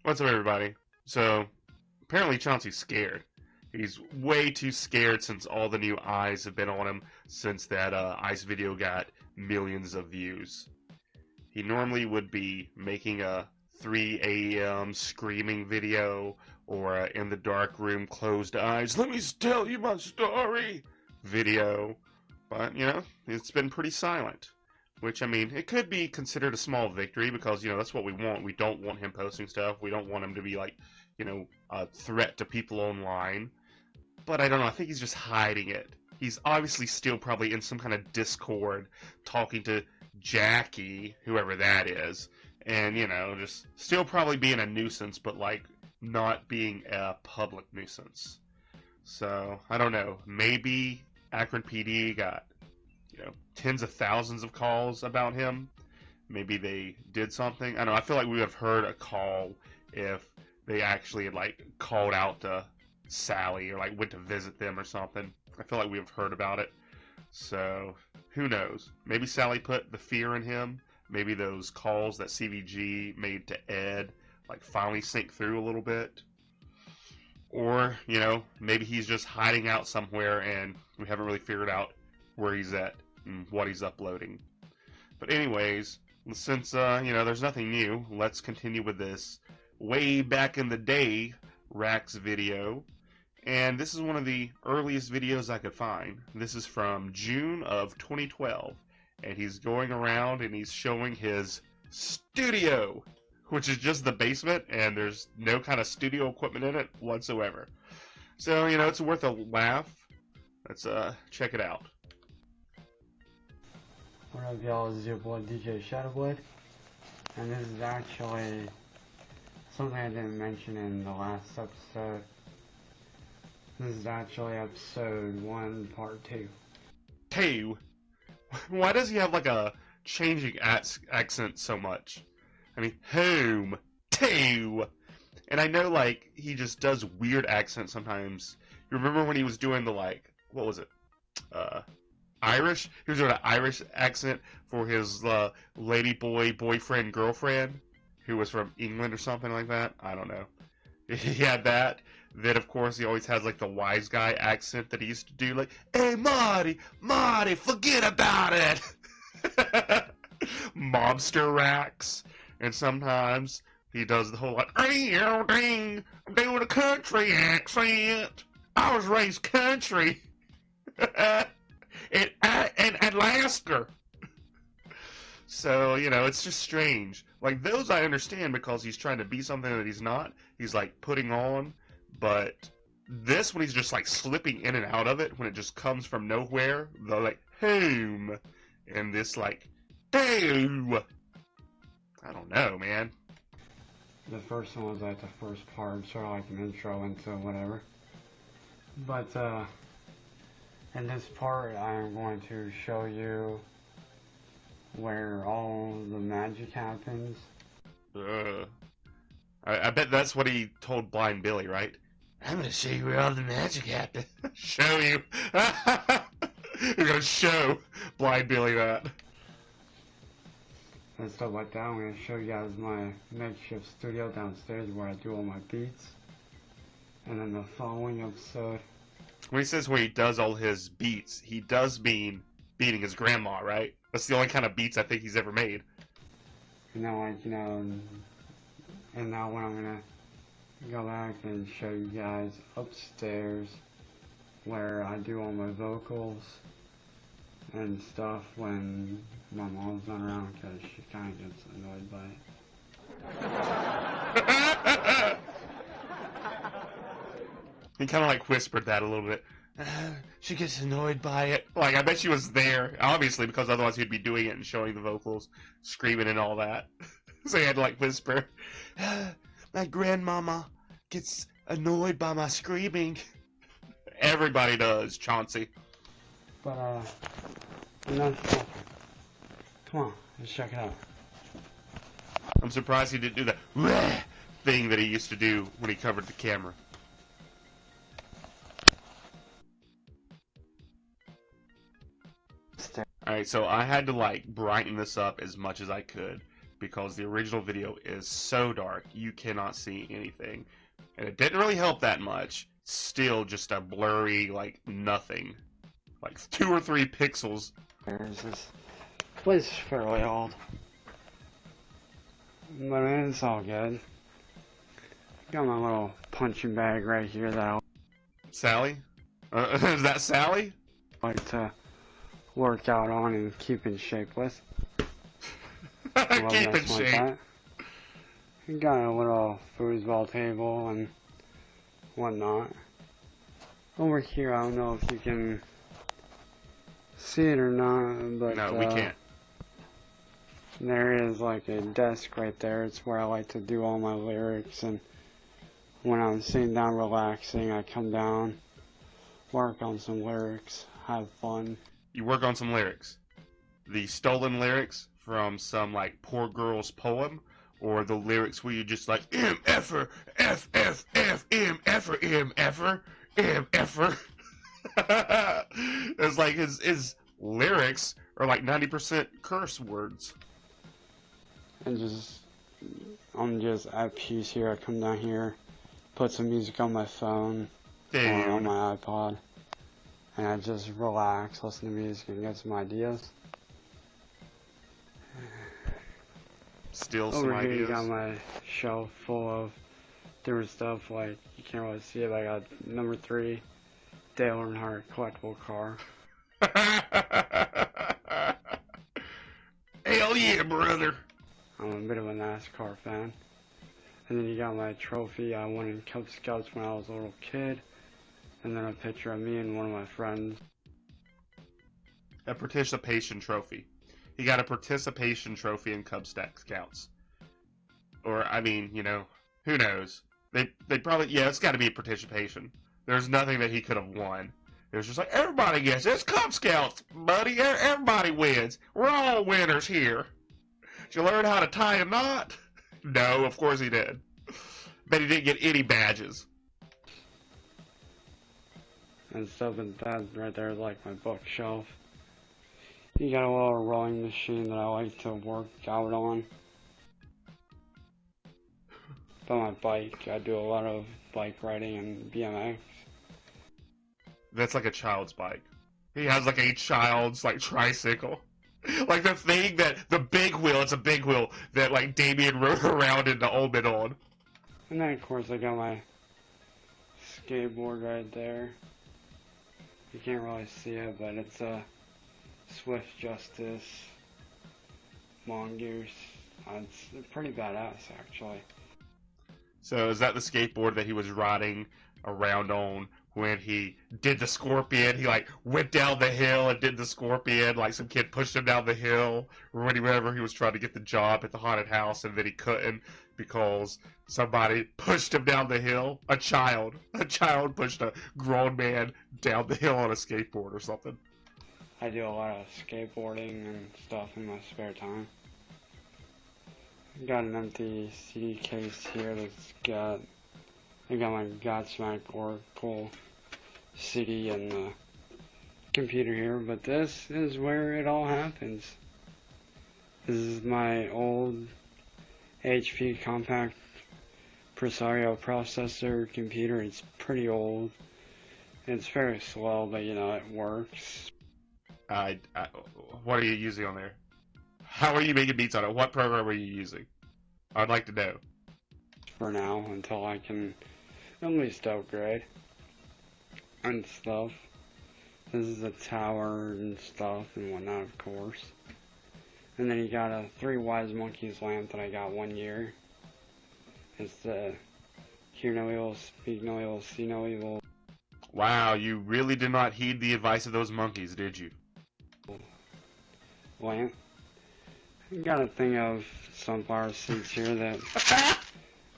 What's up, everybody? So, apparently Chauncey's scared. He's way too scared since all the new eyes have been on him since that ice video got millions of views. He normally would be making a 3 a.m. screaming video or a in the dark room, closed eyes, let me tell you my story video. But, it's been pretty silent. Which, I mean, it could be considered a small victory because, that's what we want. We don't want him posting stuff. We don't want him to be, like, a threat to people online. But I don't know. I think he's just hiding it. He's obviously still probably in some kind of Discord talking to Jackie, whoever that is. And, just still probably being a nuisance, but, like, not being a public nuisance. So, I don't know. Maybe Akron PD got tens of thousands of calls about him. Maybe they did something. I don't know. I feel like we would have heard a call if they actually had, like, called out to Sally or, like, went to visit them or something. I feel like we have heard about it. So, who knows? Maybe Sally put the fear in him. Maybe those calls that CVG made to Ed, like, finally sink through a little bit. Or, maybe he's just hiding out somewhere and we haven't really figured out where he's at and what he's uploading. But anyways, since, there's nothing new, let's continue with this way back in the day Rax video. And this is one of the earliest videos I could find. This is from June of 2012. And he's going around and he's showing his studio, which is just the basement, and there's no kind of studio equipment in it whatsoever. So, it's worth a laugh. Let's check it out. What up, y'all? This is your boy DJ Shadowblade, and this is actually something I didn't mention in the last episode. This is actually episode 1, part 2. 2? Why does he have like a changing accent so much? I mean, home, 2. And I know, like, he just does weird accents sometimes. You remember when he was doing the, like, what was it? Irish? He was doing an Irish accent for his boyfriend, girlfriend, who was from England or something like that. I don't know. He had that. Then, of course, he always has, like, the wise guy accent that he used to do, like, hey, Marty, forget about it! Mobster-rax. And sometimes he does the whole, like, ding, I'm doing a country accent. I was raised country. in Alaska. So, it's just strange. Like, those I understand because he's trying to be something that he's not. He's, like, putting on. But this, when he's just, like, slipping in and out of it, when it just comes from nowhere, they're like, home. And this, like, doo. I don't know, man. The first one was like the first part, sort of like an intro into whatever. But, in this part, I'm going to show you where all the magic happens. I bet that's what he told Blind Billy, right? I'm gonna show you where all the magic happens. Show you. You're gonna show Blind Billy that. And stuff like that. I'm going to show you guys my makeshift studio downstairs where I do all my beats. And then the following episode, when he says where he does all his beats, he does mean beating his grandma, right? That's the only kind of beats I think he's ever made. And now, and now when I'm gonna go back and show you guys upstairs where I do all my vocals and stuff when my mom's not around because she kind of gets annoyed by it. He kind of like whispered that a little bit. She gets annoyed by it. Like, I bet she was there, obviously, because otherwise he'd be doing it and showing the vocals, screaming and all that. So he had to, like, whisper, my grandmama gets annoyed by my screaming. Everybody does, Chauncey. But, enough talking. Come on, let's check it out. I'm surprised he didn't do that thing that he used to do when he covered the camera. Alright, so I had to, like, brighten this up as much as I could. because the original video is so dark you cannot see anything. And it didn't really help that much. Still just a blurry, like, nothing. Like 2 or 3 pixels. This place is fairly old. But I mean, it's all good. Got my little punching bag right here that I Sally? Is that Sally? like to work out on and keep in shape with. Keep in shape. We got a little foosball table and whatnot. Over here, I don't know if you can see it or not, but no, we can't. There is like a desk right there. It's where I like to do all my lyrics, and when I'm sitting down relaxing, I come down, work on some lyrics, have fun. You work on some lyrics. The stolen lyrics from some like poor girl's poem, or the lyrics where you just like M-effer, F-F-F, M-effer, M-effer, M-effer. It's like his lyrics are like 90% curse words. And I'm just at peace here. I come down here, put some music on my phone or on my iPod, and I just relax, listen to music, and get some ideas. Still Over some here ideas. you got my shelf full of different stuff, like, you can't really see it, but I got number 3 Dale Earnhardt collectible car. Hell yeah, brother. I'm a bit of a NASCAR fan. And then you got my trophy I won in Cub Scouts when I was a little kid. And then a picture of me and one of my friends. A participation trophy. He got a participation trophy in Cub Scouts. Or, I mean, you know, who knows? They probably, yeah, it's got to be a participation. There's nothing that he could have won. It was just like, everybody gets it. It's Cub Scouts, buddy. Everybody wins. We're all winners here. Did you learn how to tie a knot? No, of course he did. Bet he didn't get any badges. And stuff like that right there is like my bookshelf. You got a little rowing machine that I like to work out on. But my bike, I do a lot of bike riding and BMX. That's like a child's bike. He has like a child's like tricycle. Like the thing that, the big wheel, it's a big wheel that like Damien rode around in the Omen on. And then of course I got my skateboard right there. You can't really see it, but it's a Swift Justice Mongoose. It's pretty badass, actually. So is that the skateboard that he was riding around on when he did the scorpion? He like went down the hill and did the scorpion, like some kid pushed him down the hill, or whenever he was trying to get the job at the haunted house and then he couldn't because somebody pushed him down the hill. A child pushed a grown man down the hill on a skateboard or something. I do a lot of skateboarding and stuff in my spare time. Got an empty CD case here I got my Godsmack Oracle CD and the computer here, but this is where it all happens. This is my old HP compact Presario processor computer. It's pretty old. It's very slow, but you know, it works. What are you using on there? How are you making beats on it? What program are you using? I'd like to know. For now, until I can at least upgrade and stuff. This is a tower and stuff and whatnot, of course. And then you got a 3 Wise Monkeys lamp that I got 1 year. It's the hear no evil, speak no evil, see no evil. Wow, you really did not heed the advice of those monkeys, did you? Lamp. I got a thing of sunflower seeds here that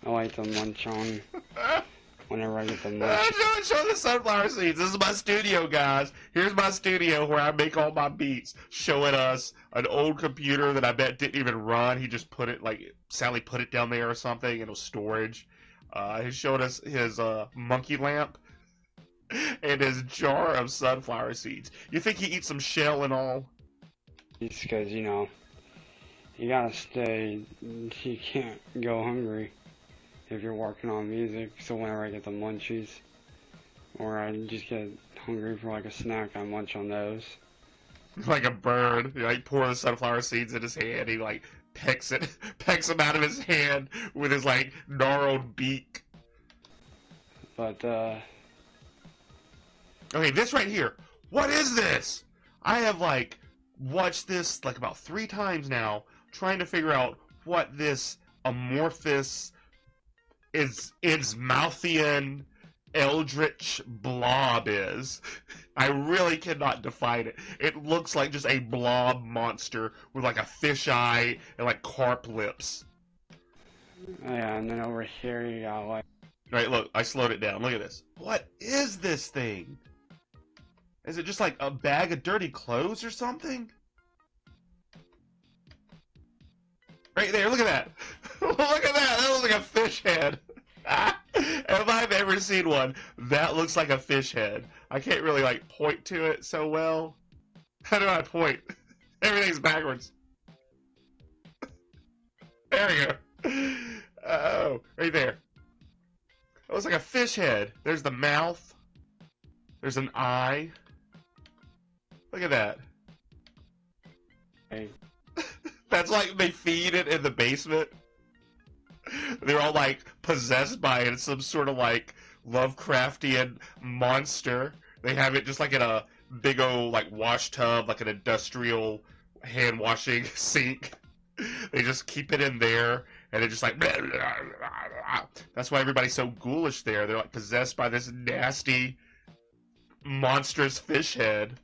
I like to munch on whenever I get the munch. Show the sunflower seeds. This is my studio, guys. Here's my studio where I make all my beats. Showing us an old computer that I bet didn't even run. He just put it, like, Sally put it down there or something, and it was storage. He showed us his monkey lamp and his jar of sunflower seeds. You think he eats some shell and all? Because, you know, you gotta stay, you can't go hungry if you're working on music. So whenever I get the munchies, or I just get hungry for like a snack, I munch on those. Like a bird. You like pour the sunflower seeds in his hand, he like pecks it pecks them out of his hand with his like gnarled beak. But Okay, this right here. What is this? I have like watched this like about 3 times now, trying to figure out what this amorphous Mouthian eldritch blob is. I really cannot define it. It looks like just a blob monster with like a fish eye and like carp lips. yeah, and then over here you got like, Right, look, I slowed it down. Look at this. What is this thing? Is it just like a bag of dirty clothes or something? Right there, look at that. Look at that. That looks like a fish head. If I've ever seen one, that looks like a fish head. I can't really like point to it so well. How do I point? Everything's backwards. There we go. Oh, right there. It looks like a fish head. There's the mouth. There's an eye. Look at that. hey, That's like they feed it in the basement. They're all like possessed by it. It's some sort of like Lovecraftian monster. They have it just like in a big old like wash tub, like an industrial hand washing sink. They just keep it in there, and it just like blah, blah, blah, blah. That's why everybody's so ghoulish there. They're like possessed by this nasty, monstrous fish head.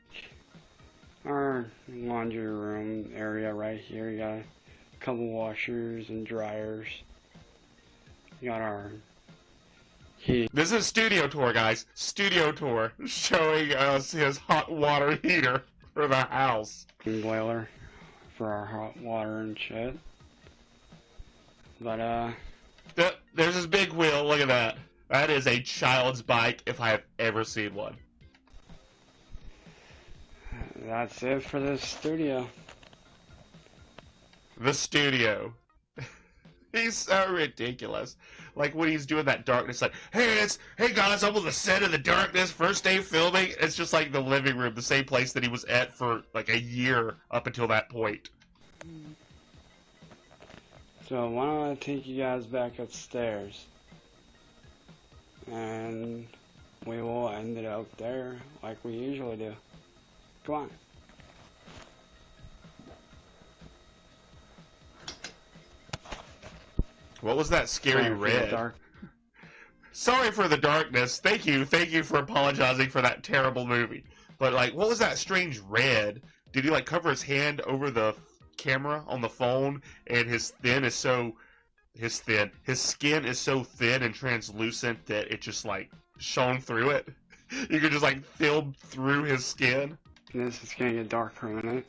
our laundry room area right here, you got a couple washers and dryers. You got our heat This is a studio tour, guys. Studio tour showing us his hot water heater for the house. boiler for our hot water and shit. But There's his big wheel. Look at that. That is a child's bike if I have ever seen one. that's it for this studio. The studio. He's so ridiculous. Like when he's doing that darkness, like, hey guys, I'm on the set of The Darkness, first day filming. It's just like the living room, the same place that he was at for like a year up until that point. So why don't I take you guys back upstairs, and we will end it up there like we usually do. Come on. What was that scary Sorry for the red? dark. Sorry for the darkness. Thank you for apologizing for that terrible movie. But like, what was that strange red? Did he like cover his hand over the camera on the phone, and his skin is so thin and translucent that it just like shone through it? You could just like film through his skin. This is gonna get dark for a minute.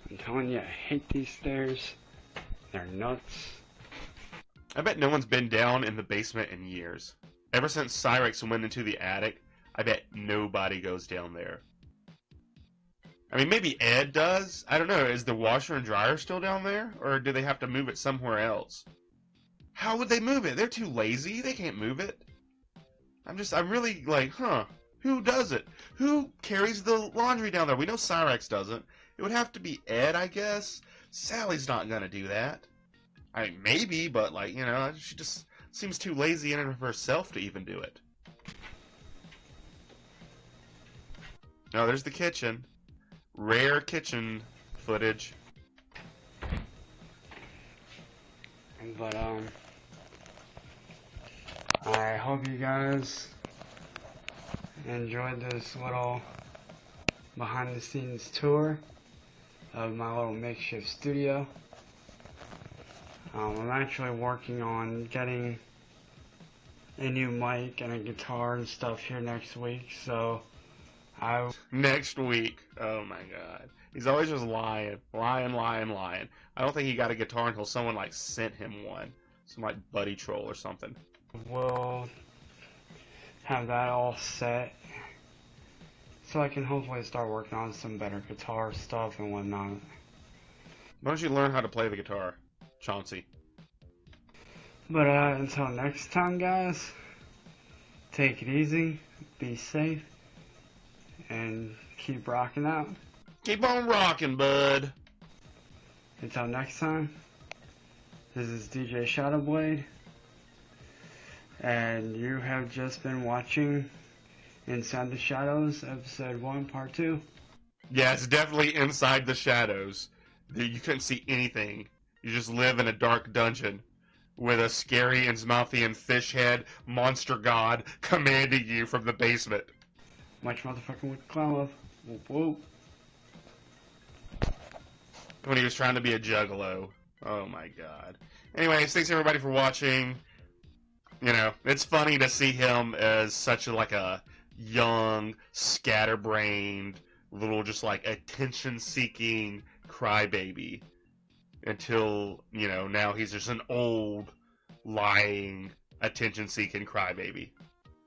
I'm telling you, I hate these stairs. They're nuts. I bet no one's been down in the basement in years. Ever since Cyraxx went into the attic, I bet nobody goes down there. I mean, maybe Ed does. I don't know. Is the washer and dryer still down there? Or do they have to move it somewhere else? How would they move it? They're too lazy. They can't move it. I'm really like, huh. Who does it? Who carries the laundry down there? We know Cyraxx doesn't. It would have to be Ed, I guess. Sally's not gonna do that. I mean, maybe, but like, you know, she just seems too lazy in and of herself to even do it. No, there's the kitchen. Rare kitchen footage. But I hope you guys enjoyed this little behind the scenes tour of my little makeshift studio. I'm actually working on getting a new mic and a guitar and stuff here next week, so Next week. Oh my god. He's always just lying. Lying. I don't think he got a guitar until someone like sent him one. Some like buddy troll or something. will have that all set so I can hopefully start working on some better guitar stuff and whatnot. Why don't you learn how to play the guitar, Chauncey? But until next time, guys, take it easy, be safe, and keep rocking out. Keep on rocking, bud. Until next time, this is DJ Shadowblade, and you have just been watching Inside the Shadows, Episode 1, Part 2. Yeah, it's definitely inside the shadows. You couldn't see anything. You just live in a dark dungeon with a scary Innsmouthian fish head monster god commanding you from the basement. Much motherfucking with clown love. Whoop whoop. When he was trying to be a juggalo. Oh my god. Anyways, thanks everybody for watching. You know, it's funny to see him as such a young, scatterbrained, little just like attention-seeking crybaby. Until, you know, now he's just an old, lying, attention-seeking crybaby.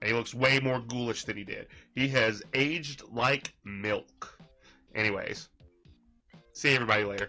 And he looks way more ghoulish than he did. He has aged like milk. Anyways, see everybody later.